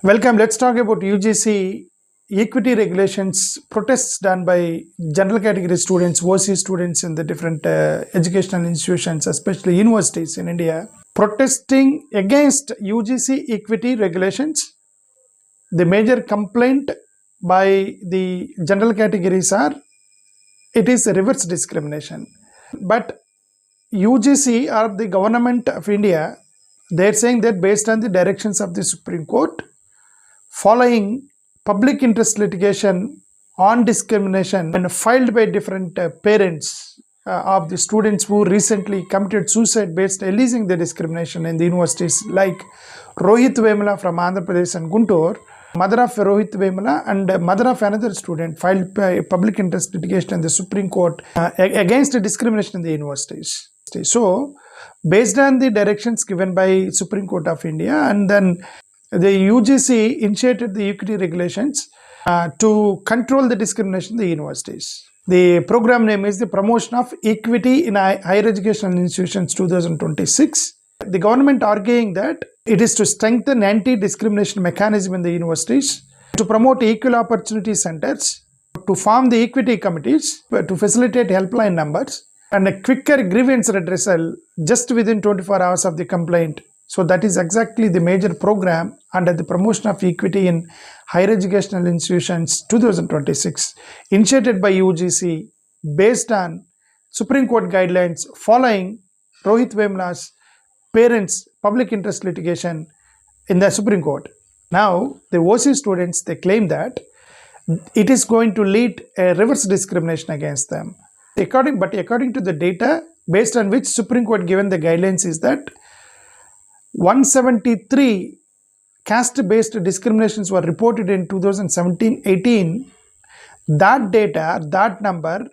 Welcome. Let's talk about UGC equity regulations, protests done by general category students, OC students in the different educational institutions, especially universities in India, protesting against UGC equity regulations. The major complaint by the general categories are it is a reverse discrimination. But UGC or the government of India, they're saying that based on the directions of the Supreme Court, following public interest litigation on discrimination and filed by different parents of the students who recently committed suicide based alleging the discrimination in the universities, like Rohit Vemula from Andhra Pradesh and Guntur, mother of Rohit Vemula and mother of another student filed public interest litigation in the Supreme Court against discrimination in the universities. So, based on the directions given by Supreme Court of India, and then the UGC initiated the equity regulations to control the discrimination in the universities. The program name is the Promotion of Equity in Higher Educational Institutions 2026. The government arguing that it is to strengthen anti-discrimination mechanism in the universities, to promote equal opportunity centers, to form the equity committees, to facilitate helpline numbers, and a quicker grievance redressal just within 24 hours of the complaint. So that is exactly the major program under the Promotion of Equity in Higher Educational Institutions 2026, initiated by UGC based on Supreme Court guidelines following Rohit Vemula's parents' public interest litigation in the Supreme Court. Now, the OC students, they claim that it is going to lead a reverse discrimination against them. According to the data based on which Supreme Court given the guidelines is that 173 caste-based discriminations were reported in 2017-18. That number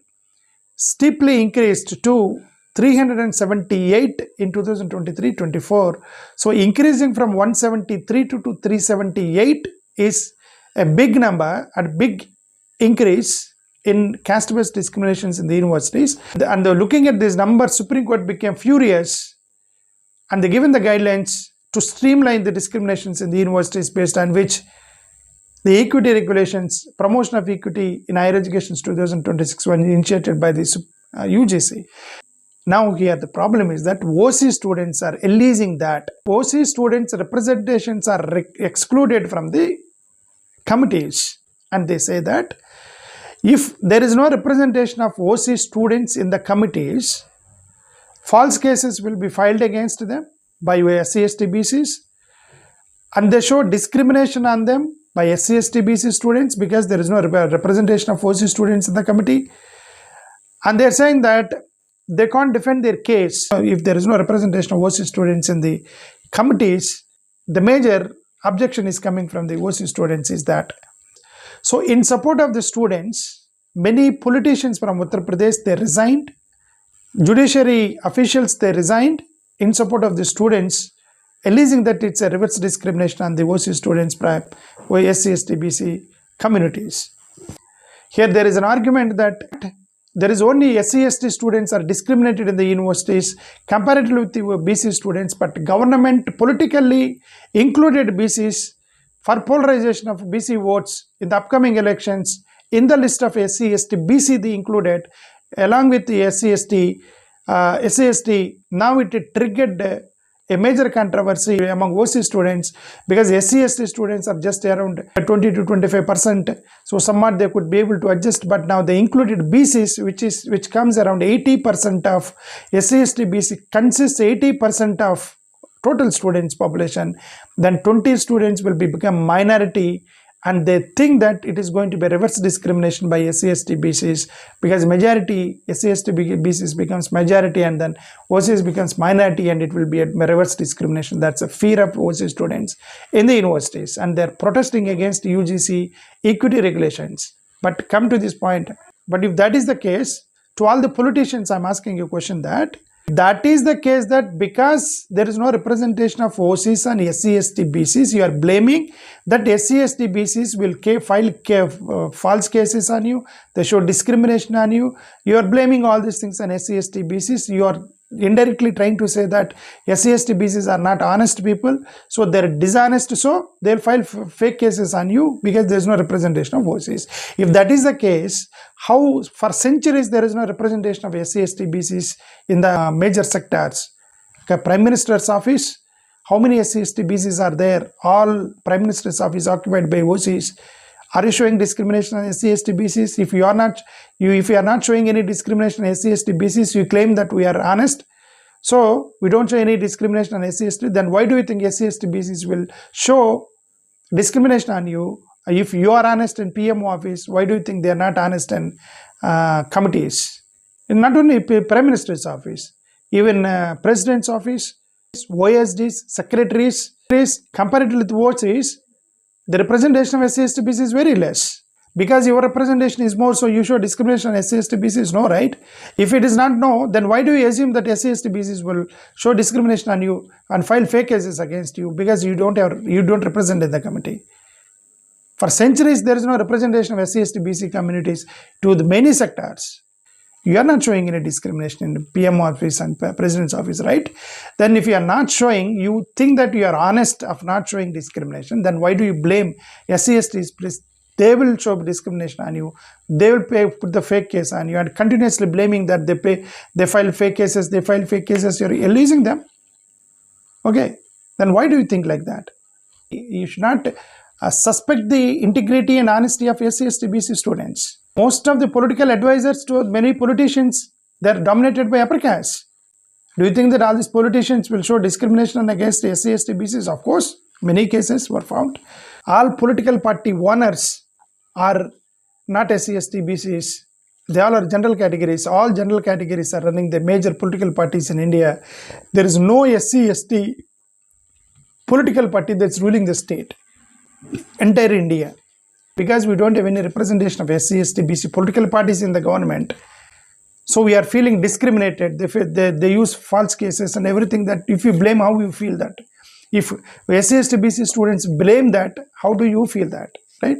steeply increased to 378 in 2023-24. So increasing from 173 to 378 is a big number, a big increase in caste-based discriminations in the universities. And looking at this number, Supreme Court became furious, and they given the guidelines to streamline the discriminations in the universities based on which the equity regulations, Promotion of Equity in Higher Education 2026 were initiated by the UGC. Now here the problem is that OC students are alleging that OC students' representations are excluded from the committees, and they say that if there is no representation of OC students in the committees, false cases will be filed against them by SC/ST BCs, and they show discrimination on them by SC/ST BC students because there is no representation of OC students in the committee, and they are saying that they can't defend their case if there is no representation of OC students in the committees. The major objection is coming from the OC students is that. So in support of the students, many politicians from Uttar Pradesh, they resigned. Judiciary officials, they resigned in support of the students, alleging that it's a reverse discrimination on the OC students by SC/ST BC communities. Here there is an argument that there is only SC/ST students are discriminated in the universities comparatively with the BC students, but government politically included BCs for polarization of BC votes in the upcoming elections in the list of SC/ST BC they included along with the SC/ST. Now it triggered a major controversy among OC students because SC/ST students are just around 20 to 25%. So somewhat they could be able to adjust, but now they included BCs, which comes around 80% of SC/ST BC consists 80% of total students population. Then 20 students will become minority, and they think that it is going to be reverse discrimination by SC/ST BCs because majority SC/ST BCs becomes majority and then OCs becomes minority, and it will be a reverse discrimination. That's a fear of OC students in the universities, and they're protesting against UGC equity regulations. But come to this point, but if that is the case, to all the politicians I'm asking you a question that is the case, that because there is no representation of OCs and SC/ST BCs, you are blaming that SC/ST BCs will file false cases on you, they show discrimination on you. You are blaming all these things on SC/ST BCs. You are indirectly trying to say that SC/ST BCs are not honest people, so they're dishonest, so they'll file fake cases on you because there's no representation of OCs. If that is the case, how for centuries there is no representation of SC/ST BCs in the major sectors? Okay, Prime Minister's office, how many SC/ST BCs are there? All Prime Minister's office occupied by OCs. Are you showing discrimination on SC/ST BCs? If you are not showing any discrimination on SC/ST BCs, you claim that we are honest. So we don't show any discrimination on SC/ST. Then why do you think SC/ST BCs will show discrimination on you? If you are honest in PMO office, why do you think they are not honest in committees? And not only Prime Minister's office, even President's office, OSDs, secretaries, comparatively with OCs, the representation of SC/ST BC is very less. Because your representation is more, so you show discrimination on SC/ST BCs, no, right? If it is not no, then why do you assume that SC/ST BCs will show discrimination on you and file fake cases against you because you don't represent in the committee? For centuries, there is no representation of SC/ST BC communities to the many sectors. You are not showing any discrimination in the PM office and President's office, right? Then if you are not showing, you think that you are honest of not showing discrimination, then why do you blame SC/STs? They will show discrimination on you. They will put the fake case on you and continuously blaming that they file fake cases, you're releasing them. Okay, then why do you think like that? You should not suspect the integrity and honesty of SC/ST BC students. Most of the political advisors to many politicians, they're dominated by upper caste. Do you think that all these politicians will show discrimination against SC/ST BCs? Of course, many cases were found. All political party owners are not SC/ST BCs. They all are general categories. All general categories are running the major political parties in India. There is no SC/ST political party that's ruling the state, entire India. Because we don't have any representation of SC/ST BC political parties in the government, so we are feeling discriminated. They use false cases and everything. That if you blame, how you feel that? If SC/ST BC students blame that, how do you feel that, right?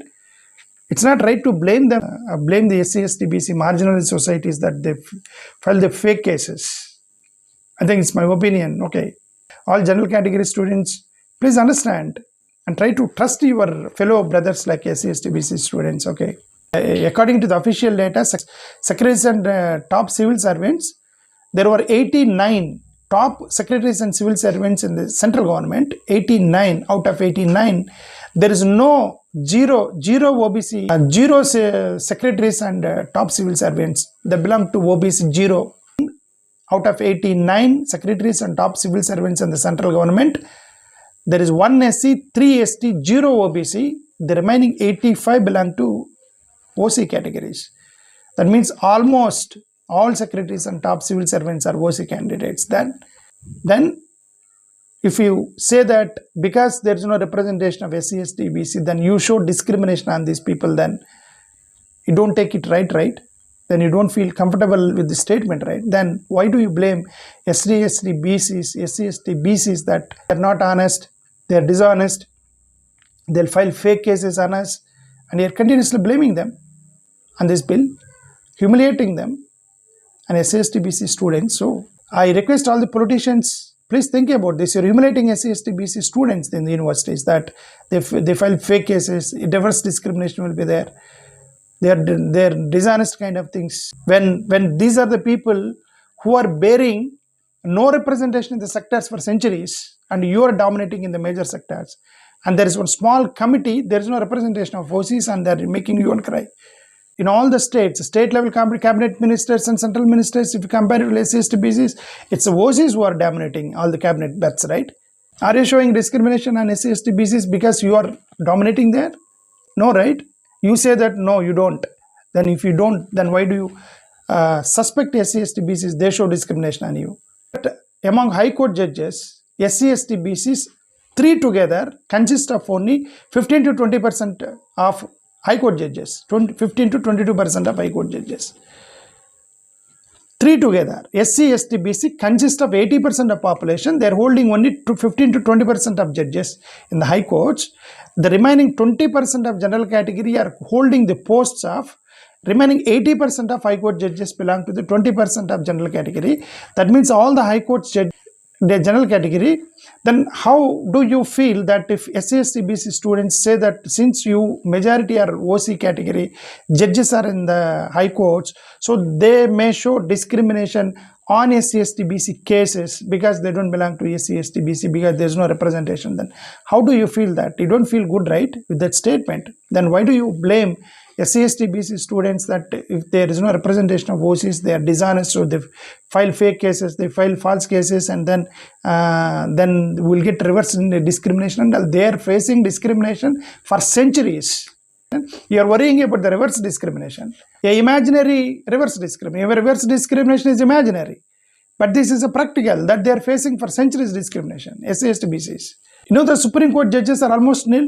It's not right to blame them. Blame the SC/ST BC marginalized societies that they file the fake cases. I think it's my opinion. Okay, all general category students, please understand and try to trust your fellow brothers like SC/ST BC students. Okay, according to the official data, secretaries and top civil servants, there were 89 top secretaries and civil servants in the central government. 89 out of 89, there is no zero OBC, zero secretaries and top civil servants that belong to OBC. 0 out of 89 secretaries and top civil servants in the central government, there is 1 SC, 3 ST, 0 OBC. The remaining 85 belong to OC categories. That means almost all secretaries and top civil servants are OC candidates. Then if you say that because there is no representation of SC/ST BC, then you show discrimination on these people, then you don't take it right? Then you don't feel comfortable with the statement, right? Then why do you blame SC/ST BCs that they're not honest, they're dishonest, they'll file fake cases on us, and you're continuously blaming them on this bill, humiliating them and SC/ST BC students? So I request all the politicians, please think about this. You're humiliating SC/ST BC students in the universities that they file fake cases, reverse discrimination will be there. They're dishonest kind of things. When these are the people who are bearing no representation in the sectors for centuries, and you are dominating in the major sectors, and there is one small committee, there is no representation of OCs, and they're making you cry. In all the states, state level cabinet ministers and central ministers, if you compare it with SC/ST BCs, it's the OCs who are dominating all the cabinet berths, right? Are you showing discrimination on SC/ST BCs because you are dominating there? No, right? You say that no, you don't. Then if you don't, then why do you suspect SC/ST BCs? They show discrimination on you. But among High Court judges, SC/ST BCs, 3 together consist of only 15 to 20% of High Court judges, 15 to 22% of High Court judges. 3 together. SC/ST BC consist of 80% of population. They are holding only 15 to 20% of judges in the High Courts. The remaining 20% of general category are holding the posts of remaining 80% of High Court judges belong to the 20% of general category. That means all the High Court judges, the general category. Then how do you feel that if SC, BC students say that since you majority are OC category, judges are in the High Courts, so they may show discrimination on SC, BC cases because they don't belong to SC, BC because there is no representation? Then how do you feel that? You don't feel good, right, with that statement? Then why do you blame SC, BC students that if there is no representation of OCs, they are dishonest, so they file fake cases, they file false cases, and then we'll get reverse discrimination, and they are facing discrimination for centuries. You are worrying about the reverse discrimination, a imaginary reverse discrimination. Reverse discrimination is imaginary, but this is a practical that they are facing for centuries discrimination. SC, BCs. You know, the Supreme Court judges are almost nil.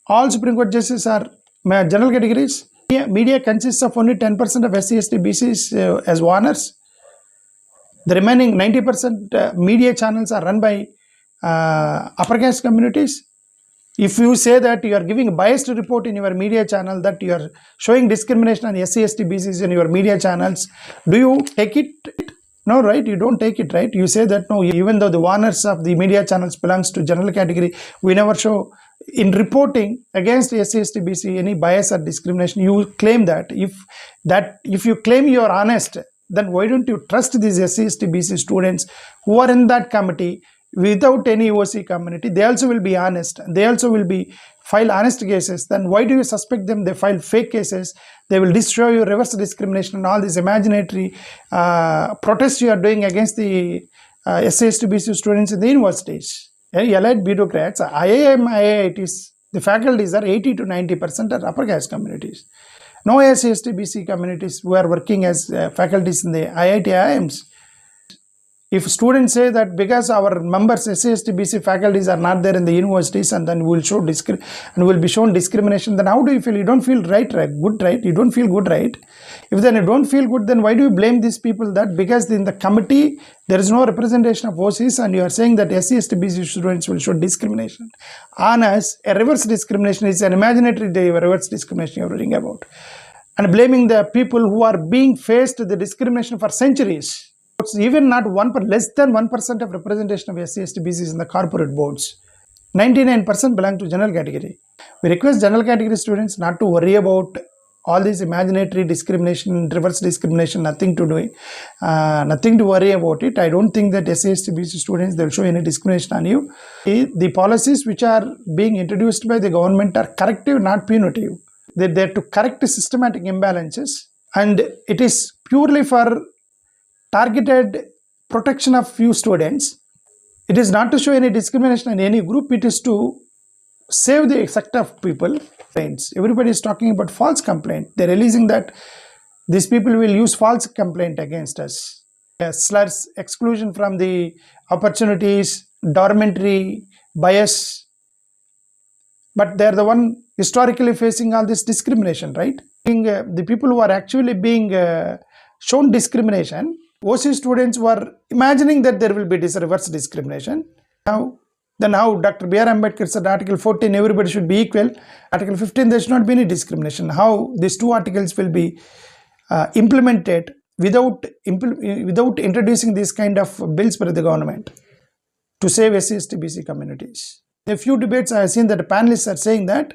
All Supreme Court judges are general categories. Media consists of only 10% of SC, BCs as honors. The remaining 90% media channels are run by upper caste communities. If you say that you are giving a biased report in your media channel, that you are showing discrimination on SC, BCs in your media channels, do you take it? No, right? You don't take it, right? You say that no, even though the honors of the media channels belongs to general category, we never show in reporting against SC, BC any bias or discrimination. You claim that. If you claim you are honest, then why don't you trust these SC, BC students who are in that committee without any OC community? They also will be honest. They also will be file honest cases. Then why do you suspect them? They file fake cases. They will destroy you, reverse discrimination, and all these imaginary protests you are doing against the SC, BC students in the universities. Allied bureaucrats, IIM, IITs, the faculties are 80 to 90% are upper caste communities. No SC, BC communities who are working as faculties in the IIT, IIMs. If students say that because our members, SC, BC faculties are not there in the universities, and then will show will be shown discrimination, then how do you feel? You don't feel right? Good, right? You don't feel good, right? If then you don't feel good, then why do you blame these people that because in the committee there is no representation of OCs, and you are saying that SC, BC students will show discrimination on us? A reverse discrimination is an imaginary reverse discrimination you are reading about, and blaming the people who are being faced the discrimination for centuries. Even not less than 1% of representation of SC, BCs in the corporate boards. 99% belong to general category. We request general category students not to worry about all this imaginary discrimination, reverse discrimination, nothing to do, nothing to worry about it. I don't think that SC, BC students, they will show any discrimination on you. The policies which are being introduced by the government are corrective, not punitive. They're there to correct systematic imbalances, and it is purely for targeted protection of few students. It is not to show any discrimination in any group. It is to save the sector of people. Everybody is talking about false complaint. They're releasing that these people will use false complaint against us. Slurs, exclusion from the opportunities, dormitory, bias. But they're the one historically facing all this discrimination, right? The people who are actually being shown discrimination, OC students were imagining that there will be reverse discrimination. Then how Dr. B.R. Ambedkar said Article 14, everybody should be equal. Article 15, there should not be any discrimination. How these two articles will be implemented without introducing these kind of bills by the government to save SC, BC communities? In a few debates, I have seen that panelists are saying that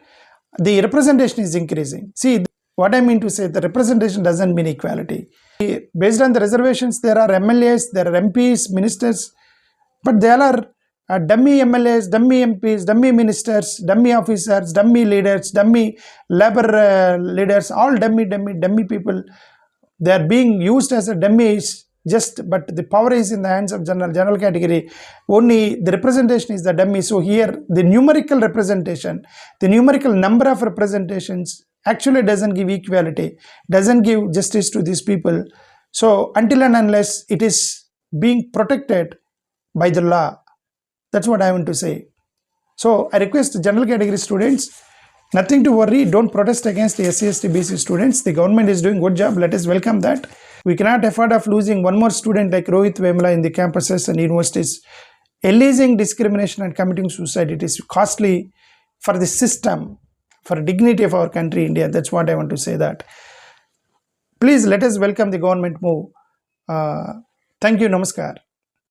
the representation is increasing. See, what I mean to say, the representation doesn't mean equality. Based on the reservations, there are MLAs, there are MPs, ministers, but they all are dummy MLAs, dummy MPs, dummy ministers, dummy officers, dummy leaders, dummy labor leaders, all dummy people. They are being used as a dummies, but the power is in the hands of general category. Only the representation is the dummy. So here, the numerical representation, the numerical number of representations actually doesn't give equality, doesn't give justice to these people. So until and unless it is being protected by the law, that's what I want to say. So I request general category students, nothing to worry, don't protest against the SC, BC students. The government is doing good job, let us welcome that. We cannot afford of losing one more student like Rohit Vemula in the campuses and universities. Alleging discrimination and committing suicide, it is costly for the system, for dignity of our country, India. That's what I want to say that. Please let us welcome the government move. Thank you. Namaskar.